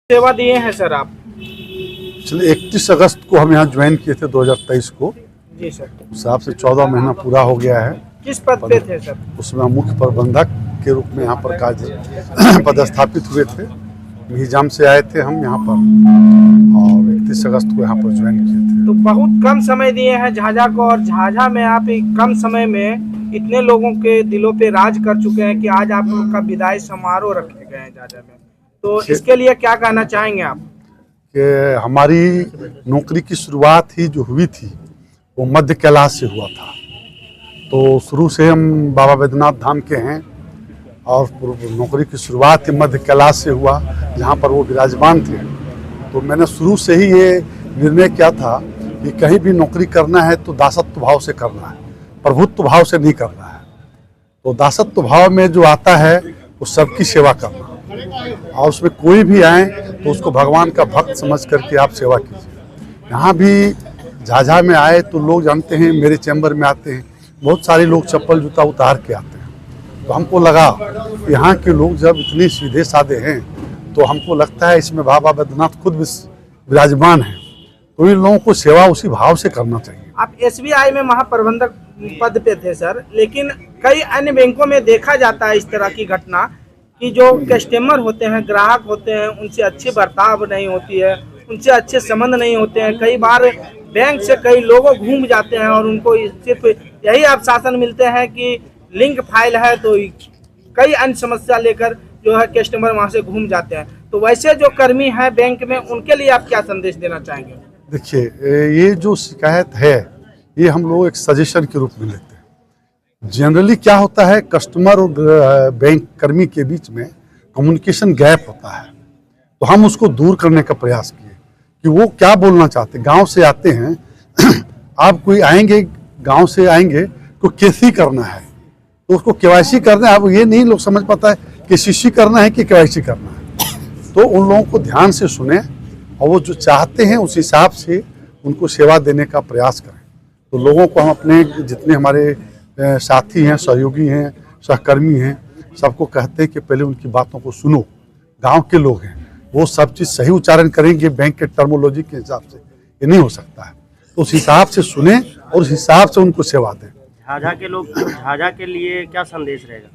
सेवा दिए हैं सर आप? चलिए 31 अगस्त को हम यहाँ ज्वाइन किए थे 2023 को। जी सर। उस हिसाब से 14 महीना पूरा हो गया है। किस पद पे थे सर? उसमें हम मुख्य प्रबंधक के रूप में यहाँ पर कार्य पदस्थापित हुए थे। मिहिजाम से आए थे हम यहाँ पर और 31 अगस्त को यहाँ पर ज्वाइन किए थे। तो बहुत कम समय दिए हैं झाझा को, और झाझा में आप एक कम समय में इतने लोगों के दिलों पे राज कर चुके हैं कि आज आप लोग का विदाई समारोह रखे गए हैं झाझा में। तो इसके लिए क्या कहना चाहेंगे आप? कि हमारी नौकरी की शुरुआत ही जो हुई थी वो मध्य कैलाश से हुआ था। तो शुरू से हम बाबा बैद्यनाथ धाम के हैं और नौकरी की शुरुआत ही मध्य कैलाश से हुआ जहाँ पर वो विराजमान थे। तो मैंने शुरू से ही ये निर्णय किया था कि कहीं भी नौकरी करना है तो दासत्व भाव से करना है, प्रभुत्व भाव से नहीं करना है। तो दासत्व भाव में जो आता है वो सबकी सेवा करना, और उसमें कोई भी आए तो उसको भगवान का भक्त समझ करके आप सेवा कीजिए। यहाँ भी झाझा में आए तो लोग जानते हैं, मेरे चैम्बर में आते हैं बहुत सारे लोग, चप्पल जूता उतार के आते हैं। तो हमको लगा यहाँ के लोग जब इतने सीधे साधे हैं तो हमको लगता है इसमें बाबा बैद्यनाथ खुद विराजमान हैं, तो इन लोगों को सेवा उसी भाव से करना चाहिए। आप SBI में महाप्रबंधक पद पे थे सर, लेकिन कई अन्य बैंकों में देखा जाता है इस तरह की घटना कि जो कस्टमर होते हैं, ग्राहक होते हैं, उनसे अच्छी बर्ताव नहीं होती है, उनसे अच्छे संबंध नहीं होते हैं। कई बार बैंक से कई लोग घूम जाते हैं और उनको सिर्फ यही आश्वासन मिलते हैं कि लिंक फाइल है, तो कई अन्य समस्या लेकर जो है कस्टमर वहां से घूम जाते हैं। तो वैसे जो कर्मी हैं बैंक में, उनके लिए आप क्या संदेश देना चाहेंगे? देखिए, ये जो शिकायत है ये हम लोग एक सजेशन के रूप में लेते हैं। जनरली क्या होता है, कस्टमर और बैंक कर्मी के बीच में कम्युनिकेशन गैप होता है, तो हम उसको दूर करने का प्रयास किए कि वो क्या बोलना चाहते हैं। गांव से आते हैं आप कोई आएंगे, गांव से आएंगे तो केसी करना है तो उसको केवाईसी करना है। अब ये नहीं लोग समझ पाता है कि सीसी करना है कि केवाईसी करना है। तो उन लोगों को ध्यान से सुने और वो जो चाहते हैं उस हिसाब से उनको सेवा देने का प्रयास करें। तो लोगों को हम अपने जितने हमारे साथी हैं, सहयोगी हैं, सहकर्मी हैं, सबको कहते हैं कि पहले उनकी बातों को सुनो। गांव के लोग हैं, वो सब चीज़ सही उच्चारण करेंगे, बैंक के टर्मोलॉजी के हिसाब से ये नहीं हो सकता है। तो उस हिसाब से सुने और उस हिसाब से उनको सेवा दें। झाझा के लोग, झाझा के लिए क्या संदेश रहेगा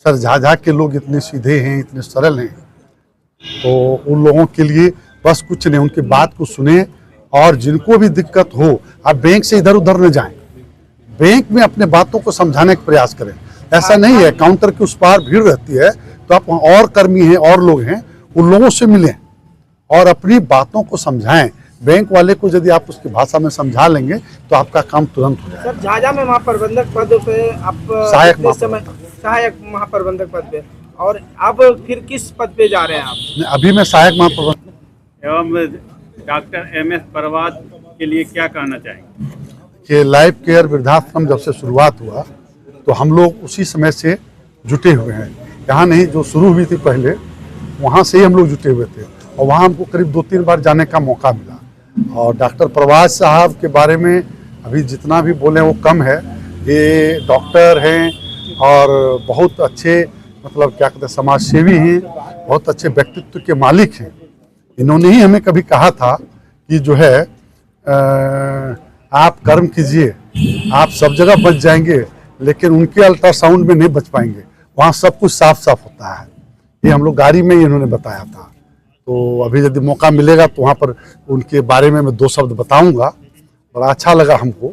सर? झाझा के लोग इतने सीधे हैं, इतने सरल हैं, तो उन लोगों के लिए बस कुछ नहीं, उनकी बात को सुने। और जिनको भी दिक्कत हो, आप बैंक से इधर उधर न जाएं, बैंक में अपने बातों को समझाने का प्रयास करें। ऐसा नहीं है काउंटर के उस पार भीड़ रहती है, तो आप वहाँ और कर्मी हैं और लोग हैं, उन लोगों से मिलें और अपनी बातों को समझाएं। बैंक वाले को यदि आप उसकी भाषा में समझा लेंगे तो आपका काम तुरंत हो जाएगा। सर, झाझा में महाप्रबंधक पद पे आप सहायक महाप्रबंधक पद पे, और अब फिर किस पद पे जा रहे हैं आप? अभी मैं सहायक महाप्रबंधक। एवं डॉक्टर MS परवाद के लिए क्या कहना चाहेंगे? कि लाइफ केयर वृद्धाश्रम जब से शुरुआत हुआ तो हम लोग उसी समय से जुटे हुए हैं। यहाँ नहीं, जो शुरू हुई थी पहले वहाँ से ही हम लोग जुटे हुए थे, और वहाँ हमको करीब 2-3 बार जाने का मौका मिला। और डॉक्टर परवाज साहब के बारे में अभी जितना भी बोले वो कम है। ये डॉक्टर हैं और बहुत अच्छे, मतलब क्या कहते हैं, समाज सेवी हैं, बहुत अच्छे व्यक्तित्व के मालिक हैं। इन्होंने ही हमें कभी कहा था कि जो है आप कर्म कीजिए, आप सब जगह बच जाएंगे, लेकिन उनके अल्ट्रासाउंड में नहीं बच पाएंगे, वहाँ सब कुछ साफ साफ होता है। ये हम लोग गाड़ी में ही इन्होंने बताया था। तो अभी यदि मौका मिलेगा तो वहाँ पर उनके बारे में मैं 2 शब्द बताऊंगा। बड़ा अच्छा लगा हमको,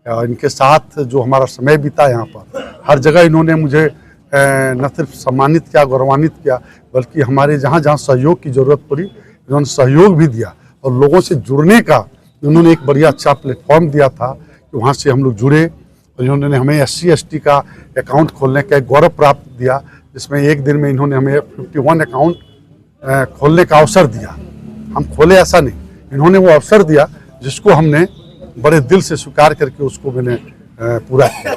इनके साथ जो हमारा समय बीता यहाँ पर, हर जगह इन्होंने मुझे न सिर्फ सम्मानित किया, गौरवान्वित किया, बल्कि हमारे जहाँ जहाँ सहयोग की ज़रूरत पड़ी इन्होंने सहयोग भी दिया। और लोगों से जुड़ने का इन्होंने एक बढ़िया अच्छा प्लेटफॉर्म दिया था कि वहाँ से हम लोग जुड़े। और इन्होंने हमें SC ST का अकाउंट खोलने का एक गौरव प्राप्त दिया, जिसमें एक दिन में इन्होंने हमें 51 अकाउंट खोलने का अवसर दिया। हम खोले ऐसा नहीं, इन्होंने वो अवसर दिया जिसको हमने बड़े दिल से स्वीकार करके उसको मैंने पूरा किया।